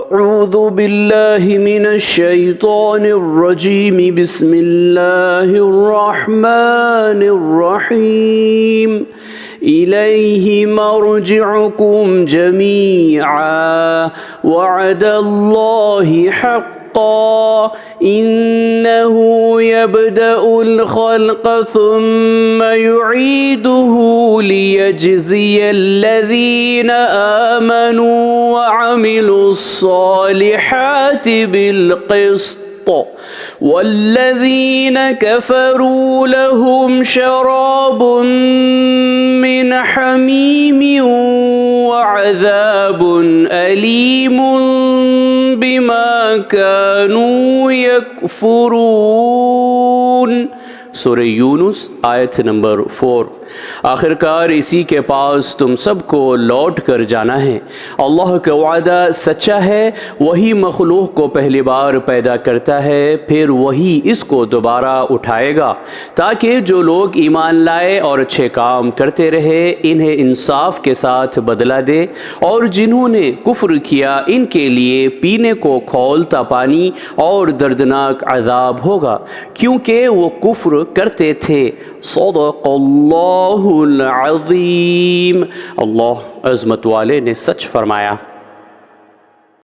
अऊज़ु बिल्लाहि मिनश शैतानिर रजीम बिस्मिल्लाहिर रहमानिर रहीम इलैहि मर्जिउकुम जमीआ वअदल्लाहि हक़्क़न इन्नहु यब्दउल खल्क़ सुम्मा युईदुहु लियजज़ियल्लज़ीना आमनू वअमिलुस्सालिहाति बिलक़िस्त वल्लज़ीना कफ़रू लहुम शराबुन मिन हमीमिन वअज़ाबुन अलीमुन बिमा कानू यकफ़ुरून। सूरह यूनुस आयत नंबर 4। आखिरकार इसी के पास तुम सबको लौट कर जाना है। अल्लाह का वादा सच्चा है, वही मखलूक को पहली बार पैदा करता है, फिर वही इसको दोबारा उठाएगा ताकि जो लोग ईमान लाए और अच्छे काम करते रहे इन्हें इंसाफ के साथ बदला दे, और जिन्होंने कुफ्र किया इनके लिए पीने को खौलता पानी और दर्दनाक अज़ाब होगा, क्योंकि वो कुफ्र करते थे। सदक़ल्लाहुल अज़ीम। अल्लाह अज़मत वाले ने सच फरमाया।